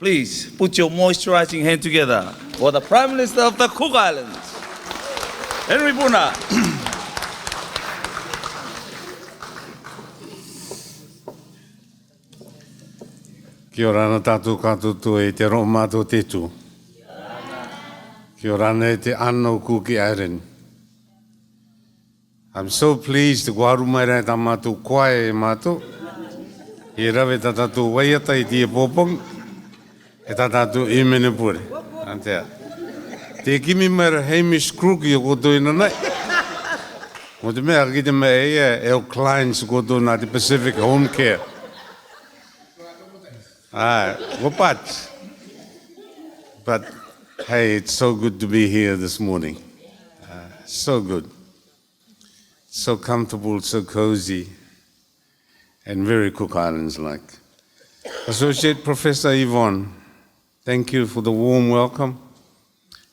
Please put your moisturizing hand together for the Prime Minister of the Cook Islands, Henry Puna. Kia ora ana tātou katoto e te roa mātou te tū. Kia ora ana e te anō Kuki Island. I'm so pleased to waru mai rai tā mātou koe e mātou. I rawe tā tātou waiata i tia pōpong, e tā tātou i mene pure. Antea. Te kimi mai ra Hamish Crookie o koto ina nei. Mo te mea ki te mea e o clients koto nā te Pacific Home Care. But hey, it's so good to be here this morning. So good. So comfortable, so cozy, and very Cook Islands-like. Associate Professor Yvonne, thank you for the warm welcome,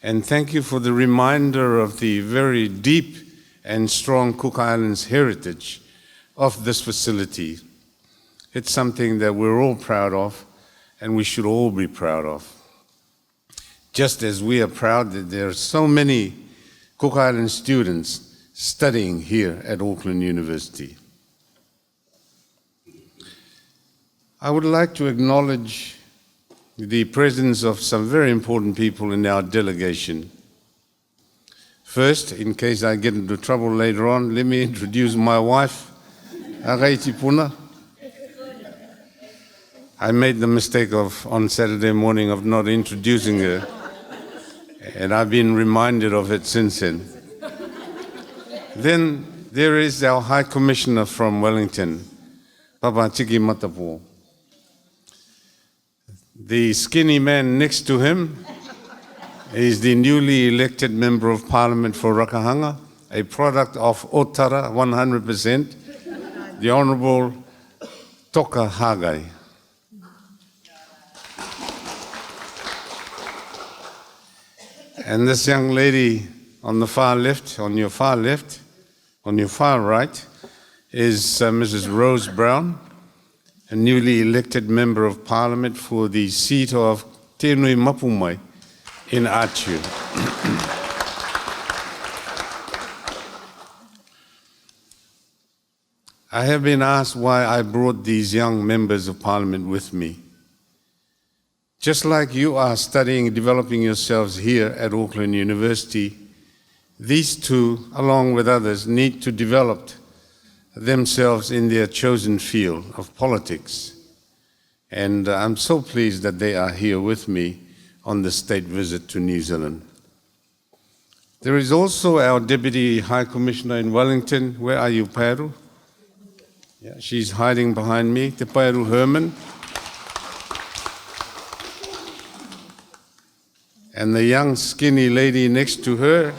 and thank you for the reminder of the very deep and strong Cook Islands heritage of this facility. It's something that we're all proud of, and we should all be proud of. Just as we are proud that there are so many Cook Island students studying here at Auckland University. I would like to acknowledge the presence of some very important people in our delegation. First, in case I get into trouble later on, let me introduce my wife, Araiti Puna. I made the mistake on Saturday morning of not introducing her, and I've been reminded of it since then. Then there is our High Commissioner from Wellington, Papa Tiki Matapo. The skinny man next to him is the newly elected Member of Parliament for Rakahanga, a product of Otara 100%, the Honourable Toka Hagai. And this young lady on the far left, on your far right, is Mrs. Rose Brown, a newly elected Member of Parliament for the seat of Te Nui Mapumai in Atiu. I have been asked why I brought these young members of Parliament with me. Just like you are studying and developing yourselves here at Auckland University, these two, along with others, need to develop themselves in their chosen field of politics. And I'm so pleased that they are here with me on the state visit to New Zealand. There is also our Deputy High Commissioner in Wellington. Where are you, Paeru? Yeah, she's hiding behind me, Te Paeru Herman. And the young skinny lady next to her,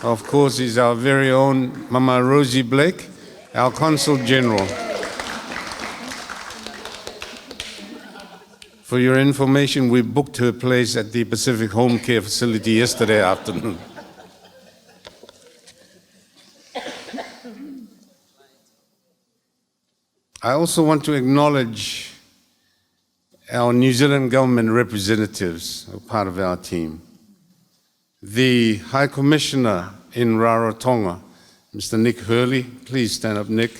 of course, is our very own Mama Rosie Blake, our Consul General. For your information, we booked her place at the Pacific Home Care Facility yesterday afternoon. I also want to acknowledge our New Zealand government representatives, who are part of our team. The High Commissioner in Rarotonga, Mr. Nick Hurley. Please stand up, Nick.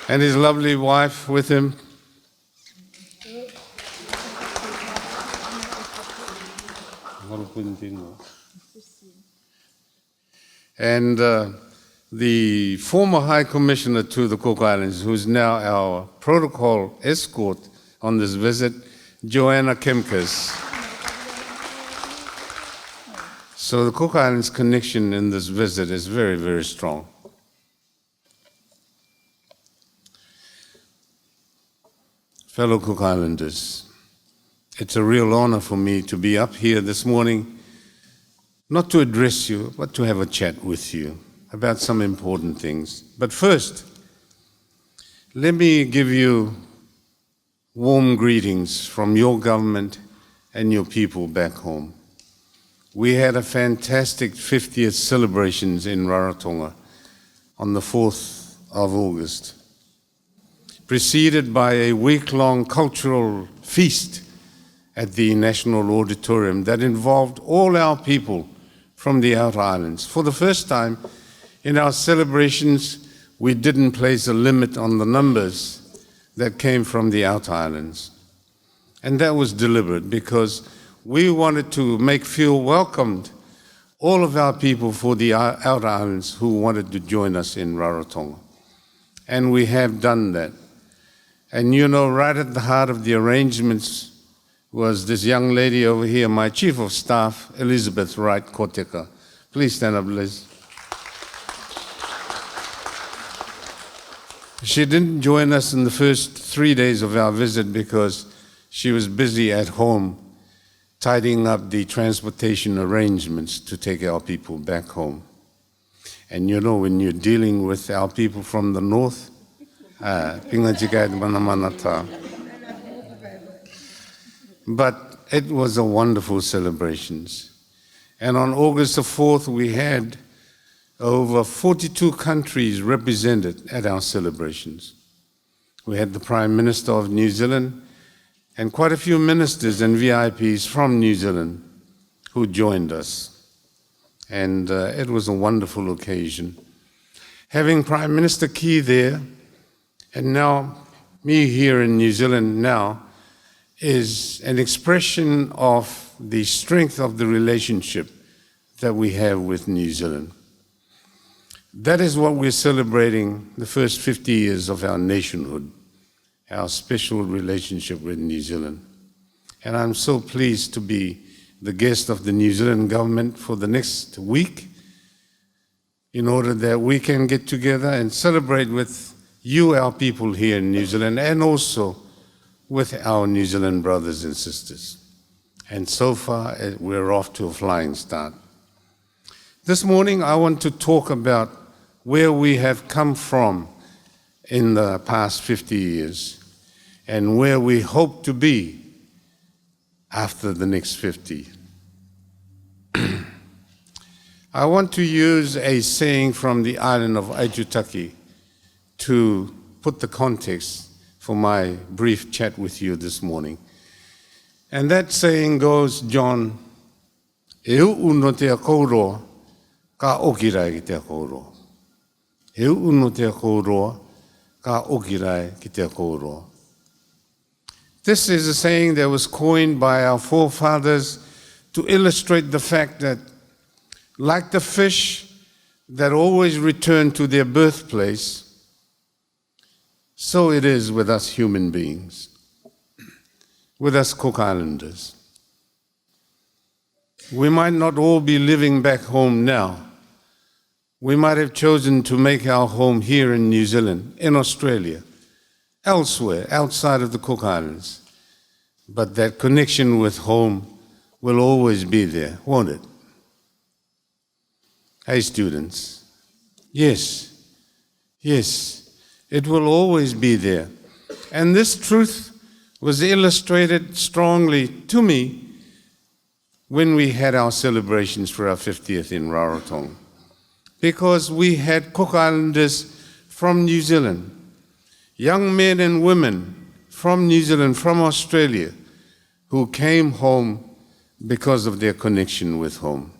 And his lovely wife with him. And the former High Commissioner to the Cook Islands, who's now our protocol escort on this visit, Joanna Kemkes. So the Cook Islands connection in this visit is very, very strong. Fellow Cook Islanders, it's a real honor for me to be up here this morning, not to address you, but to have a chat with you about some important things. But first, let me give you warm greetings from your government and your people back home. We had a fantastic 50th celebrations in Rarotonga on the 4th of August. preceded by a week-long cultural feast at the National Auditorium that involved all our people from the outer islands. For the first time in our celebrations, we didn't place a limit on the numbers that came from the outer islands. And that was deliberate because we wanted to make feel welcomed all of our people for the outer islands who wanted to join us in Rarotonga. And we have done that. And you know, right at the heart of the arrangements was this young lady over here, my Chief of Staff, Elizabeth Wright Koteka. Please stand up, Liz. She didn't join us in the first 3 days of our visit because she was busy at home tidying up the transportation arrangements to take our people back home. And you know, when you're dealing with our people from the north, but it was a wonderful celebrations. And on August the 4th, we had over 42 countries represented at our celebrations. We had the Prime Minister of New Zealand and quite a few ministers and VIPs from New Zealand who joined us. And it was a wonderful occasion. Having Prime Minister Key there, and now me here in New Zealand now, is an expression of the strength of the relationship that we have with New Zealand. That is what we're celebrating the first 50 years of our nationhood, our special relationship with New Zealand. And I'm so pleased to be the guest of the New Zealand government for the next week in order that we can get together and celebrate with you, our people here in New Zealand, and also with our New Zealand brothers and sisters. And so far, we're off to a flying start. This morning, I want to talk about where we have come from in the past 50 years and where we hope to be after the next 50. I want to use a saying from the island of Aitutaki to put the context for my brief chat with you this morning. And that saying goes, John, e uno te kouroa, ka okirai ki te kouroa. E uno te kouroa, ka okirai ki te kouroa. This is a saying that was coined by our forefathers to illustrate the fact that, like the fish that always return to their birthplace, so it is with us human beings, with us Cook Islanders. We might not all be living back home now. We might have chosen to make our home here in New Zealand, in Australia, elsewhere, outside of the Cook Islands. But that connection with home will always be there, won't it? Hey, students. Yes, it will always be there. And this truth was illustrated strongly to me when we had our celebrations for our 50th in Rarotonga. Because we had Cook Islanders from New Zealand, young men and women from New Zealand, from Australia, who came home because of their connection with home,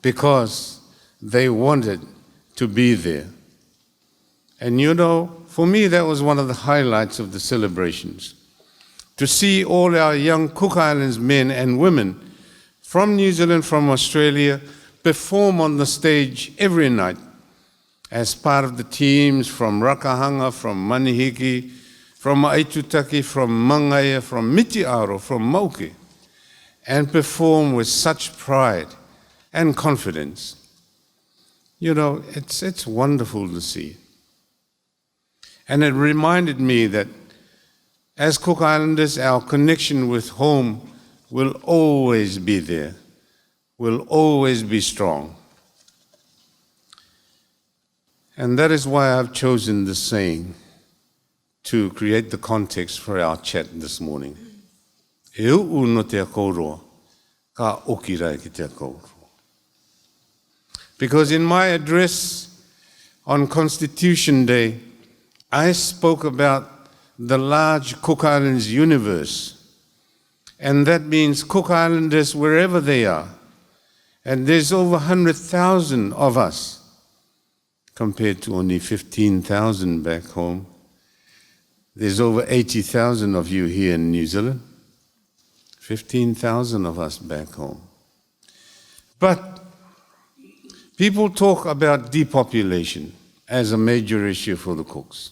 because they wanted to be there. And you know, for me, that was one of the highlights of the celebrations, to see all our young Cook Islands men and women from New Zealand, from Australia, perform on the stage every night as part of the teams from Rakahanga, from Manihiki, from Aitutaki, from Mangaia, from Mitiaro, from Mauke, and perform with such pride and confidence. You know, it's wonderful to see. And it reminded me that as Cook Islanders, our connection with home will always be there, will always be strong. And that is why I've chosen this saying to create the context for our chat this morning. E u'u no te kouroa, ka okirai ki te kouroa. Because in my address on Constitution Day, I spoke about the large Cook Islands universe, and that means Cook Islanders wherever they are. And there's over 100,000 of us, compared to only 15,000 back home. There's over 80,000 of you here in New Zealand, 15,000 of us back home. But people talk about depopulation as a major issue for the Cooks.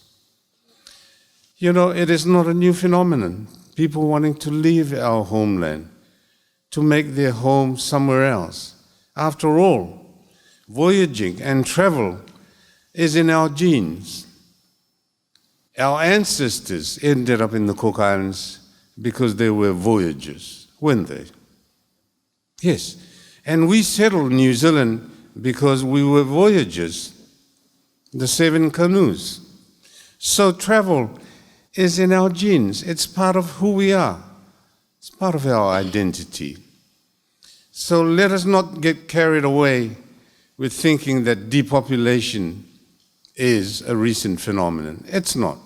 You know, it is not a new phenomenon. People wanting to leave our homeland to make their home somewhere else. After all, voyaging and travel is in our genes. Our ancestors ended up in the Cook Islands because they were voyagers, weren't they? Yes. And we settled New Zealand because we were voyagers, the 7 canoes. So travel is in our genes. It's part of who we are. It's part of our identity. So let us not get carried away with thinking that depopulation is a recent phenomenon. It's not.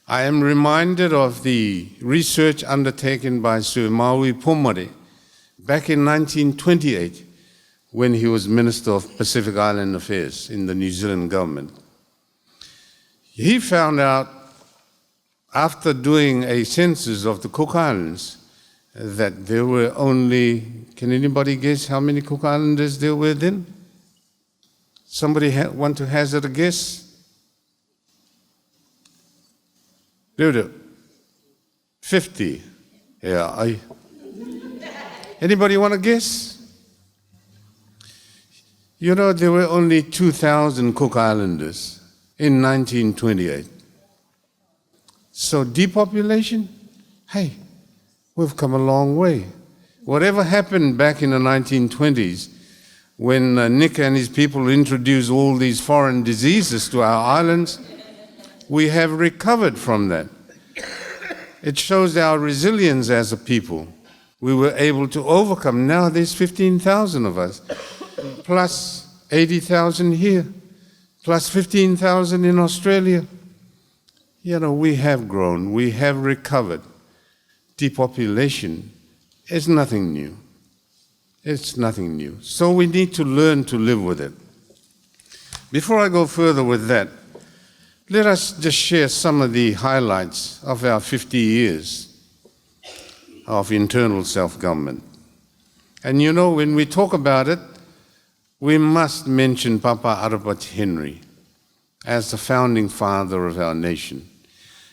I am reminded of the research undertaken by Sir Maui Pomare back in 1928 when he was Minister of Pacific Island Affairs in the New Zealand government. He found out, after doing a census of the Cook Islands, that there were only, can anybody guess how many Cook Islanders there were then? Somebody want to hazard a guess? Do 50. Yeah, Anybody want to guess? You know, there were only 2,000 Cook Islanders in 1928. So depopulation? Hey, we've come a long way. Whatever happened back in the 1920s, when Nick and his people introduced all these foreign diseases to our islands, we have recovered from that. It shows our resilience as a people. We were able to overcome. Now there's 15,000 of us, plus 80,000 here, plus 15,000 in Australia. You know, we have grown, we have recovered. Depopulation is nothing new. It's nothing new. So we need to learn to live with it. Before I go further with that, let us just share some of the highlights of our 50 years of internal self-government. And you know, when we talk about it, we must mention Papa Arapati Henry as the founding father of our nation.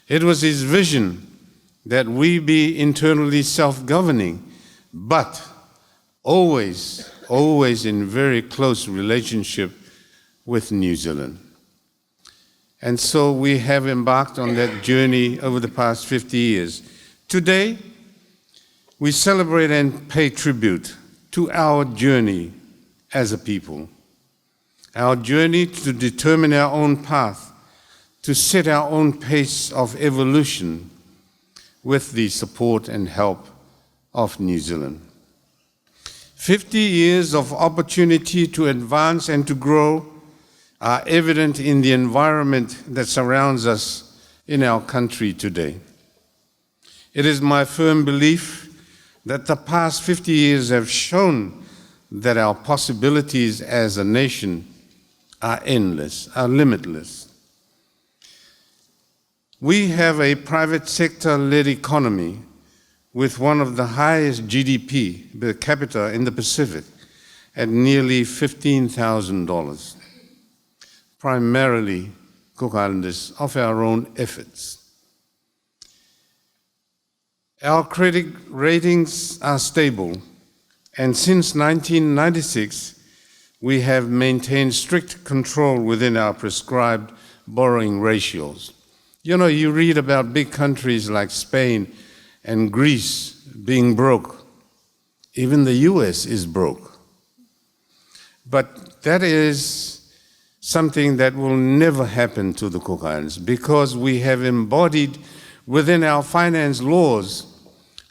It was his vision that we be internally self-governing, but always in very close relationship with New Zealand. And so we have embarked on that journey over the past 50 years. Today, we celebrate and pay tribute to our journey as a people, our journey to determine our own path, to set our own pace of evolution with the support and help of New Zealand. 50 years of opportunity to advance and to grow are evident in the environment that surrounds us in our country today. It is my firm belief that the past 50 years have shown that our possibilities as a nation are endless, are limitless. We have a private sector-led economy with one of the highest GDP per capita in the Pacific at nearly $15,000, primarily Cook Islanders of our own efforts. Our credit ratings are stable, and since 1996, we have maintained strict control within our prescribed borrowing ratios. You know, you read about big countries like Spain and Greece being broke. Even the US is broke. But that is something that will never happen to the Cook Islands because we have embodied within our finance laws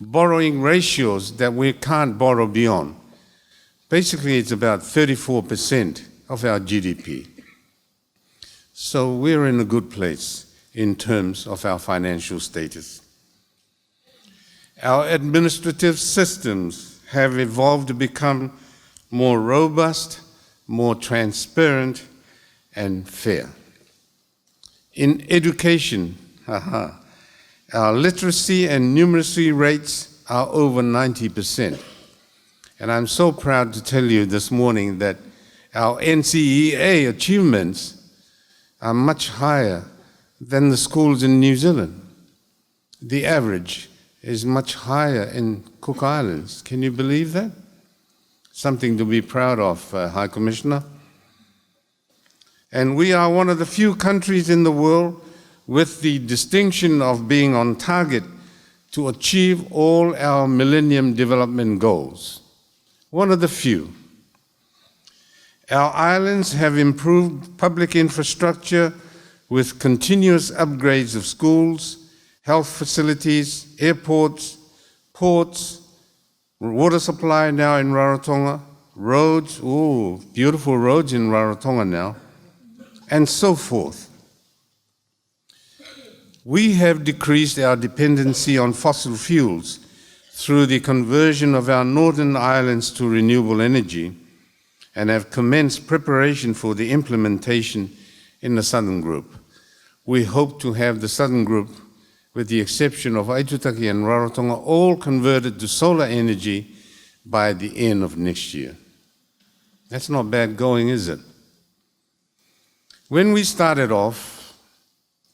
borrowing ratios that we can't borrow beyond. Basically, it's about 34% of our GDP. So we're in a good place in terms of our financial status. Our administrative systems have evolved to become more robust, more transparent, and fair. In education, our literacy and numeracy rates are over 90%. And I'm so proud to tell you this morning that our NCEA achievements are much higher than the schools in New Zealand. The average is much higher in Cook Islands. Can you believe that? Something to be proud of, High Commissioner. And we are one of the few countries in the world with the distinction of being on target to achieve all our Millennium Development Goals. One of the few. Our islands have improved public infrastructure with continuous upgrades of schools, health facilities, airports, ports, water supply now in Rarotonga, roads, beautiful roads in Rarotonga now, and so forth. We have decreased our dependency on fossil fuels through the conversion of our northern islands to renewable energy and have commenced preparation for the implementation in the Southern Group. We hope to have the Southern Group, with the exception of Aitutaki and Rarotonga, all converted to solar energy by the end of next year. That's not bad going, is it? When we started off,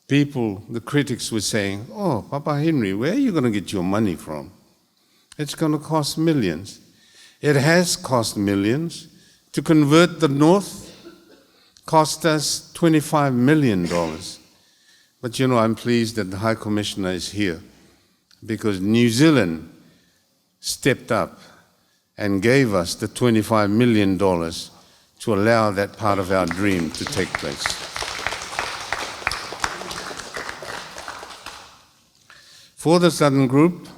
people, the critics were saying, oh, Papa Henry, where are you going to get your money from? It's going to cost millions. It has cost millions. To convert the North cost us $25 million. But you know, I'm pleased that the High Commissioner is here because New Zealand stepped up and gave us the $25 million to allow that part of our dream to take place. For the Southern Group,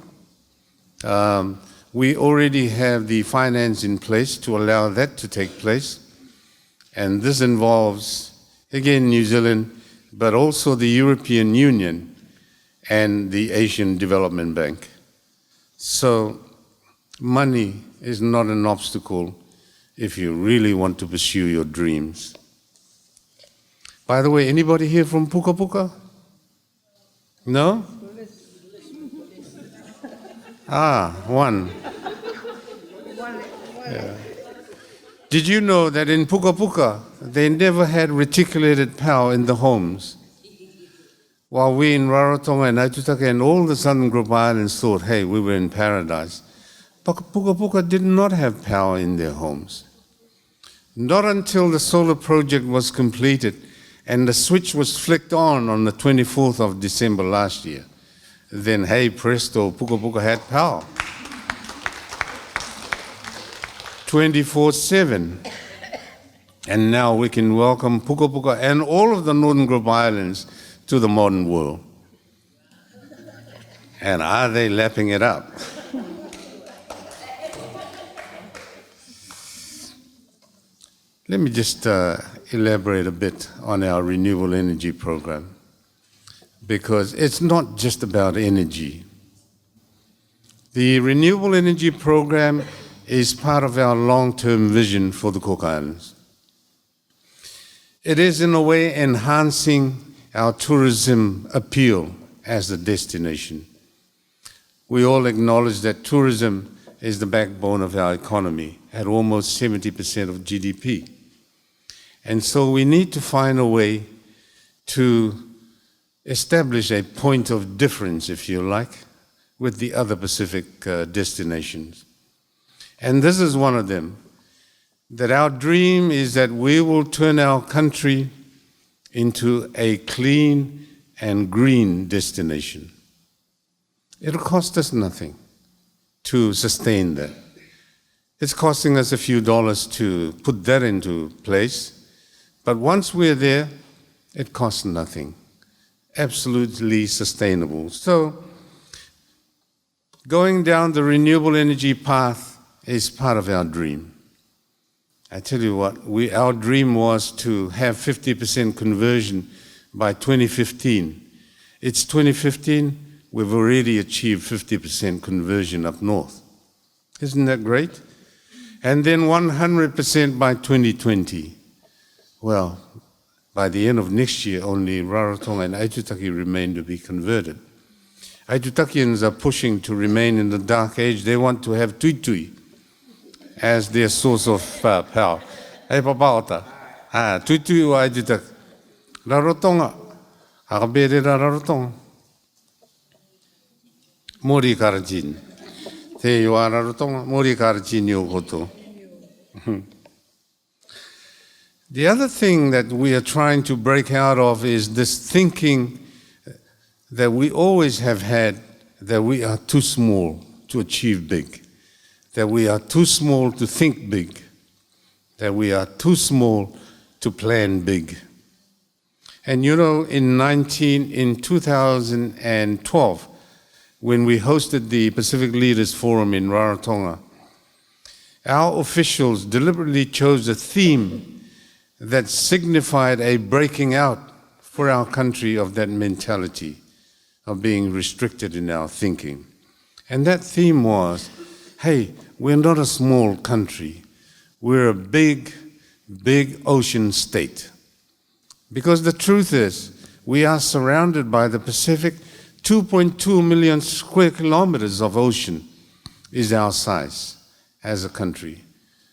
we already have the finance in place to allow that to take place. And this involves, again, New Zealand, but also the European Union and the Asian Development Bank. So money is not an obstacle if you really want to pursue your dreams. By the way, anybody here from Puka Puka? No? One. Yeah. Did you know that in Puka Puka, they never had reticulated power in the homes? While we in Rarotonga and Aitutaki and all the Southern Group Islands thought, hey, we were in paradise. But Puka Puka did not have power in their homes. Not until the solar project was completed and the switch was flicked on the 24th of December last year. Then, hey, presto, Puka Puka had power. 24/7. And now we can welcome Puka Puka and all of the Northern Group Islands to the modern world. And are they lapping it up? Let me just elaborate a bit on our renewable energy program, because it's not just about energy. The renewable energy program is part of our long-term vision for the Cook Islands. It is, in a way, enhancing our tourism appeal as a destination. We all acknowledge that tourism is the backbone of our economy at almost 70% of GDP. And so we need to find a way to establish a point of difference, if you like, with the other Pacific destinations. And this is one of them, that our dream is that we will turn our country into a clean and green destination. It'll cost us nothing to sustain that. It's costing us a few dollars to put that into place, but once we're there, it costs nothing. Absolutely sustainable. So, going down the renewable energy path is part of our dream. I tell you what, our dream was to have 50% conversion by 2015. It's 2015, we've already achieved 50% conversion up north. Isn't that great? And then 100% by 2020. Well, by the end of next year, only Rarotonga and Aitutaki remain to be converted. Aitutakians are pushing to remain in the dark age. They want to have tui tui as their source of power. Hey, papaota. Tui tui o Aitutaki. Rarotonga. Hakabere Rarotonga. Mori karajin. Te yo Rarotonga. Mori karajin yo koto. The other thing that we are trying to break out of is this thinking that we always have had, that we are too small to achieve big, that we are too small to think big, that we are too small to plan big. And you know, in 2012, when we hosted the Pacific Leaders Forum in Rarotonga, our officials deliberately chose a theme that signified a breaking out for our country of that mentality of being restricted in our thinking. And that theme was, hey, we're not a small country. We're a big, big ocean state. Because the truth is, we are surrounded by the Pacific. 2.2 million square kilometers of ocean is our size as a country.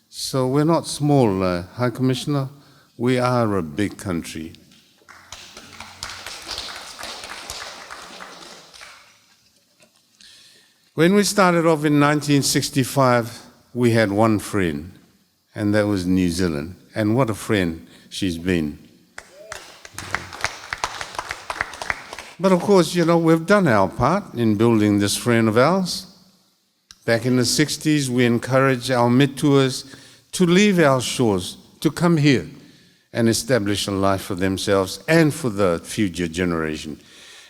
So we're not small, High Commissioner. We are a big country. When we started off in 1965, we had one friend, and that was New Zealand. And what a friend she's been. But of course, you know, we've done our part in building this friend of ours. Back in the 60s, we encouraged our mid-tours to leave our shores, to come here and establish a life for themselves and for the future generation.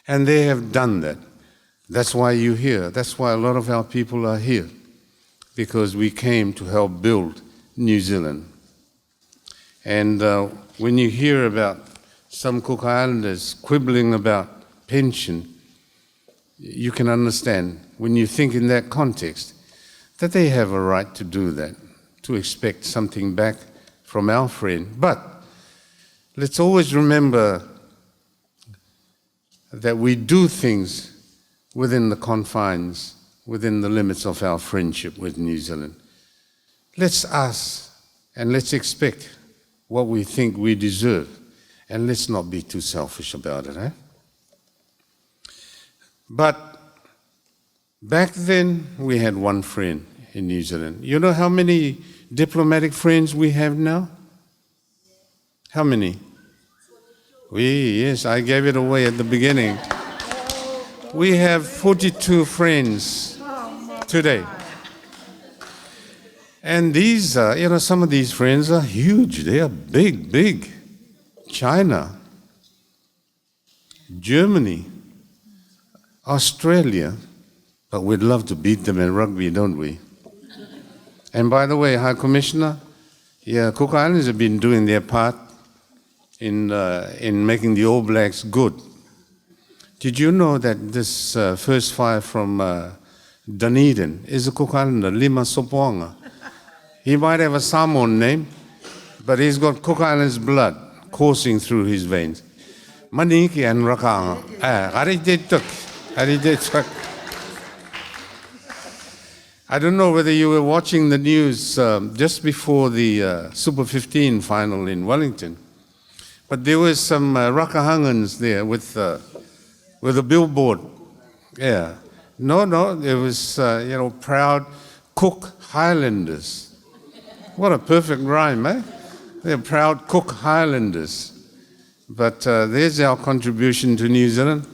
And they have done that. That's why you're here. That's why a lot of our people are here, because we came to help build New Zealand. And when you hear about some Cook Islanders quibbling about pension, you can understand, when you think in that context, that they have a right to do that, to expect something back from our friend. But let's always remember that we do things within the confines, within the limits of our friendship with New Zealand. Let's ask and let's expect what we think we deserve, and let's not be too selfish about it, eh? But back then, we had one friend in New Zealand. You know how many diplomatic friends we have now? How many? Yes, I gave it away at the beginning. We have 42 friends today. And these, some of these friends are huge. They are big, big. China, Germany, Australia. But we'd love to beat them in rugby, don't we? And by the way, High Commissioner, Cook Islands have been doing their part in making the All Blacks good. Did you know that this first five from Dunedin is a Cook Islander, Lima Sopoanga? He might have a Samoan name, but he's got Cook Islands blood coursing through his veins. Maniki and Rakanga. I don't know whether you were watching the news just before the Super 15 final in Wellington, but there were some Rakahangans there with a billboard. Yeah. No, it was, proud Cook Highlanders. What a perfect rhyme, eh? They're proud Cook Highlanders. But there's our contribution to New Zealand.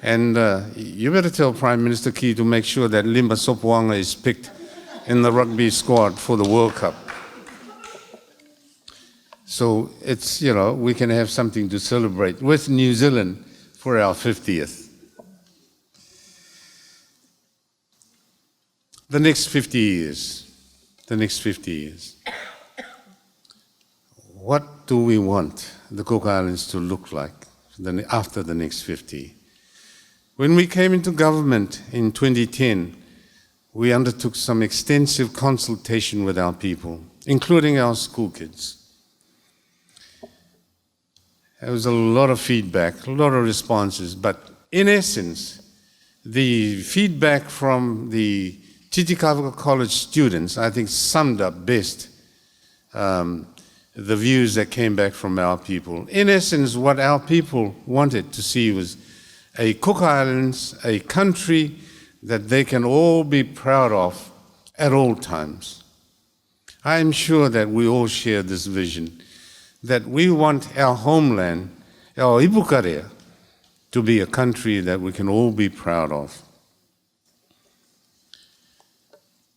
And you better tell Prime Minister Key to make sure that Limba Sopoanga is picked in the rugby squad for the World Cup. So it's, we can have something to celebrate with New Zealand for our 50th. The next 50 years. what do we want the Cook Islands to look like after the next 50? When we came into government in 2010, we undertook some extensive consultation with our people, including our school kids. There was a lot of feedback, a lot of responses, but in essence, the feedback from the Titicaca College students, I think, summed up best the views that came back from our people. In essence, what our people wanted to see was a Cook Islands, a country that they can all be proud of at all times. I am sure that we all share this vision, that we want our homeland, our Ibukarea, to be a country that we can all be proud of.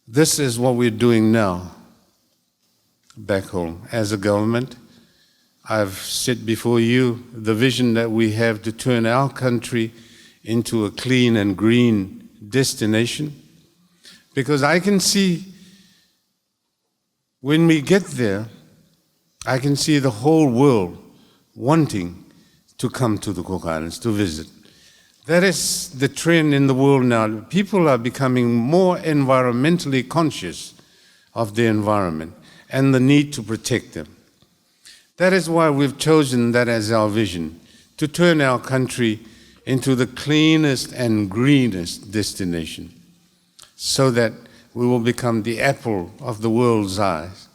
This is what we're doing now back home. As a government, I've set before you the vision that we have to turn our country into a clean and green destination, because I can see when we get there, I can see the whole world wanting to come to the Cook Islands to visit. That is the trend in the world now. People are becoming more environmentally conscious of the environment and the need to protect them. That is why we've chosen that as our vision, to turn our country into the cleanest and greenest destination, so that we will become the apple of the world's eyes.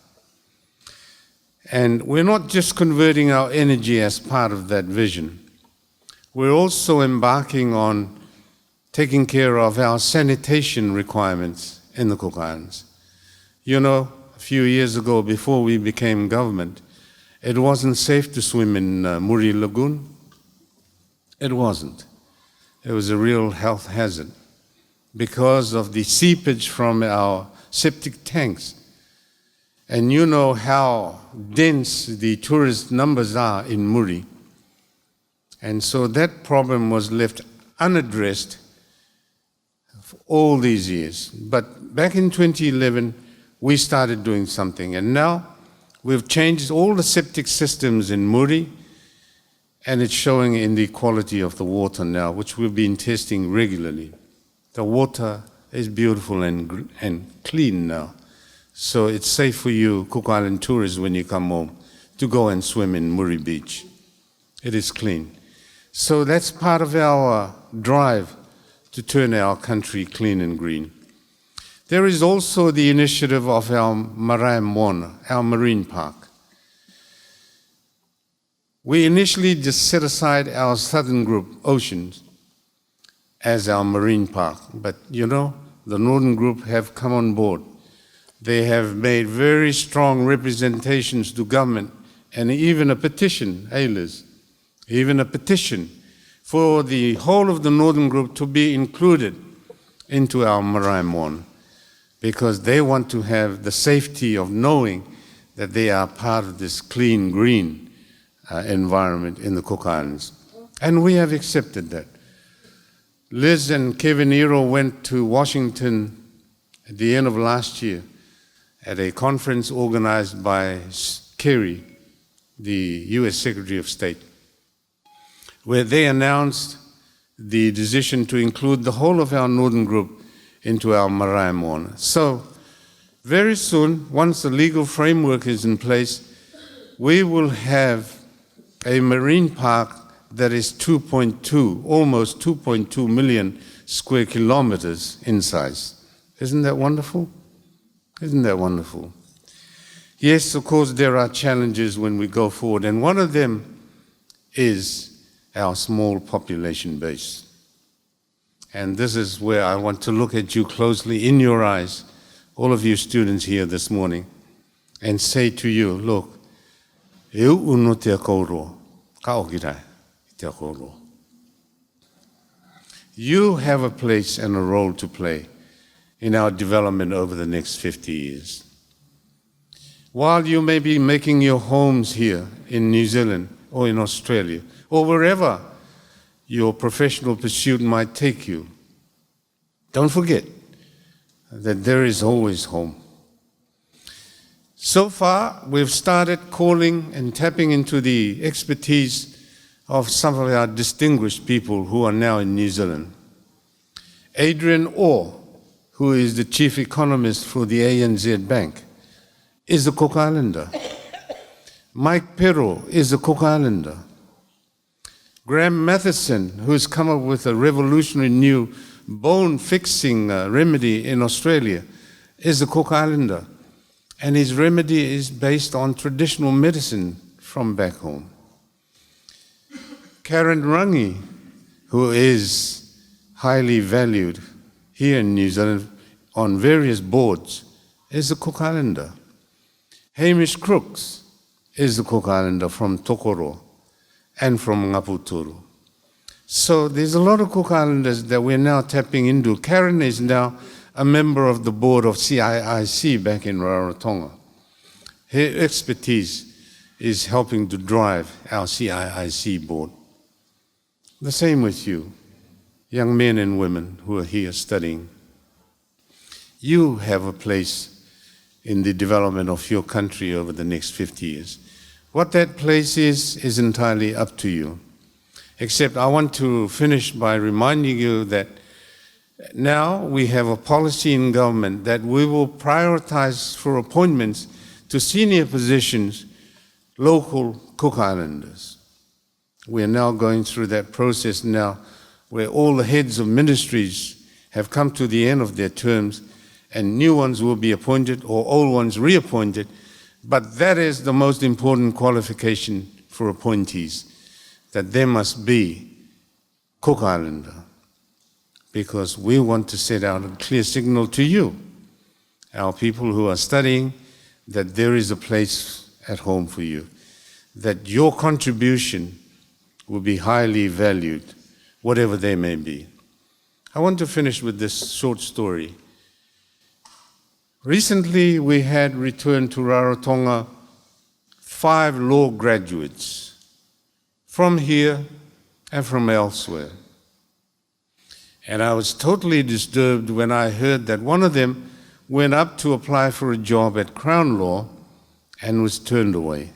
And we're not just converting our energy as part of that vision. We're also embarking on taking care of our sanitation requirements in the Cook Islands. You know, a few years ago, before we became government, it wasn't safe to swim in Muri Lagoon. It wasn't. It was a real health hazard because of the seepage from our septic tanks. And you know how dense the tourist numbers are in Muri. And so that problem was left unaddressed for all these years. But back in 2011, we started doing something. And now we've changed all the septic systems in Muri, and it's showing in the quality of the water now, which we've been testing regularly. The water is beautiful and clean now. So it's safe for you, Cook Island tourists, when you come home, to go and swim in Muri Beach. It is clean. So that's part of our drive to turn our country clean and green. There is also the initiative of our Marae Moana, our marine park. We initially just set aside our southern group, Oceans, as our marine park. But you know, the northern group have come on board. They have made very strong representations to government, and even a petition, Liz, even a petition for the whole of the northern group to be included into our Marae Moana, because they want to have the safety of knowing that they are part of this clean, green environment in the Cook Islands. And we have accepted that. Liz and Kevin Ero went to Washington at the end of last year at a conference organized by Kerry, the US Secretary of State, where they announced the decision to include the whole of our northern group into our Marae Moana. So very soon, once the legal framework is in place, we will have a marine park that is 2.2, almost 2.2 million square kilometers in size. Isn't that wonderful? Isn't that wonderful? Yes, of course, there are challenges when we go forward, and one of them is our small population base. And this is where I want to look at you closely in your eyes, all of you students here this morning, and say to you, look, eu unu te kouroa, ka okirai te kouroa. You have a place and a role to play in our development over the next 50 years. While you may be making your homes here in New Zealand or in Australia, or wherever your professional pursuit might take you, don't forget that there is always home. So far, we've started calling and tapping into the expertise of some of our distinguished people who are now in New Zealand. Adrian Orr, who is the chief economist for the ANZ Bank, is a Cook Islander. Mike Pero is a Cook Islander. Graham Matheson, who's come up with a revolutionary new bone-fixing remedy in Australia, is a Cook Islander. And his remedy is based on traditional medicine from back home. Karen Rangi, who is highly valued here in New Zealand on various boards, is a Cook Islander. Hamish Crooks is a Cook Islander from Tokoro and from Ngaputuru. So there's a lot of Cook Islanders that we're now tapping into. Karen is now a member of the board of CIIC back in Rarotonga. Her expertise is helping to drive our CIIC board. The same with you, young men and women who are here studying. You have a place in the development of your country over the next 50 years. What that place is entirely up to you. Except I want to finish by reminding you that now we have a policy in government that we will prioritize for appointments to senior positions local Cook Islanders. We are now going through that process now where all the heads of ministries have come to the end of their terms and new ones will be appointed or old ones reappointed. But that is the most important qualification for appointees, that they must be Cook Islander, because we want to set out a clear signal to you, our people who are studying, that there is a place at home for you, that your contribution will be highly valued, whatever they may be. I want to finish with this short story. Recently, we had returned to Rarotonga 5 law graduates from here and from elsewhere. And I was totally disturbed when I heard that one of them went up to apply for a job at Crown Law and was turned away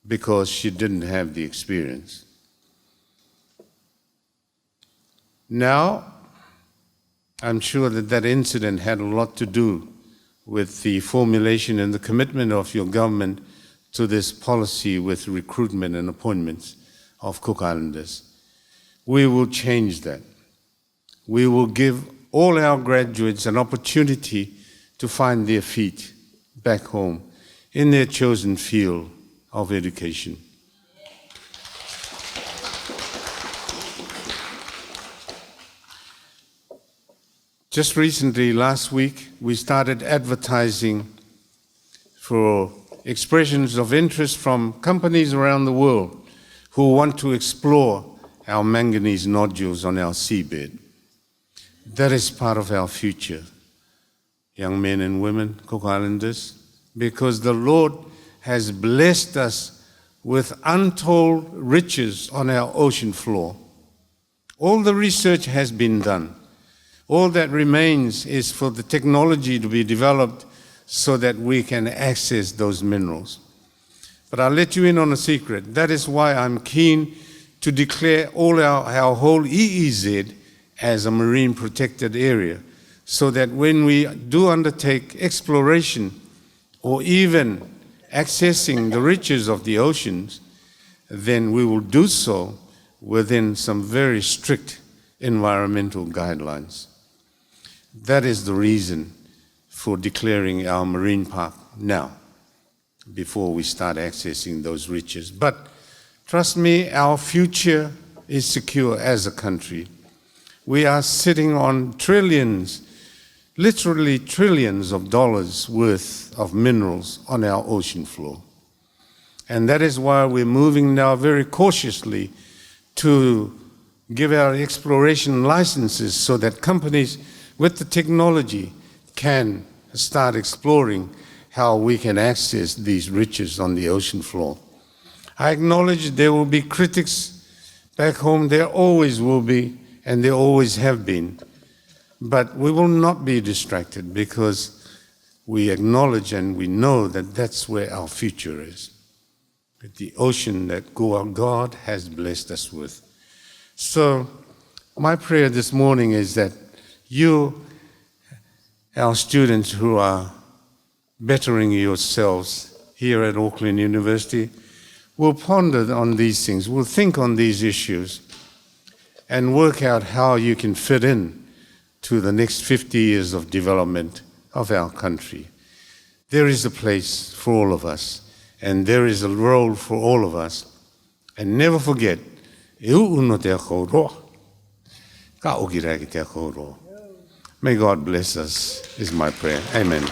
because she didn't have the experience. Now, I'm sure that that incident had a lot to do with the formulation and the commitment of your government to this policy with recruitment and appointments of Cook Islanders. We will change that. We will give all our graduates an opportunity to find their feet back home in their chosen field of education. Just recently, last week, we started advertising for expressions of interest from companies around the world who want to explore our manganese nodules on our seabed. That is part of our future, young men and women, Cook Islanders, because the Lord has blessed us with untold riches on our ocean floor. All the research has been done. All that remains is for the technology to be developed so that we can access those minerals. But I'll let you in on a secret. That is why I'm keen to declare all our whole EEZ as a marine protected area, so that when we do undertake exploration or even accessing the riches of the oceans, then we will do so within some very strict environmental guidelines. That is the reason for declaring our marine park now, before we start accessing those riches. But trust me, our future is secure as a country. We are sitting on trillions, literally trillions of dollars worth of minerals on our ocean floor. And that is why we're moving now very cautiously to give our exploration licenses so that companies with the technology can start exploring how we can access these riches on the ocean floor. I acknowledge there will be critics back home. There always will be, and there always have been. But we will not be distracted, because we acknowledge and we know that that's where our future is. The ocean that God has blessed us with. So my prayer this morning is that you, our students who are bettering yourselves here at Auckland University, will ponder on these things, will think on these issues, and work out how you can fit in to the next 50 years of development of our country. There is a place for all of us, and there is a role for all of us. And never forget, e uno te kouroa, ka okiraki te kouroa. May God bless us, is my prayer. Amen.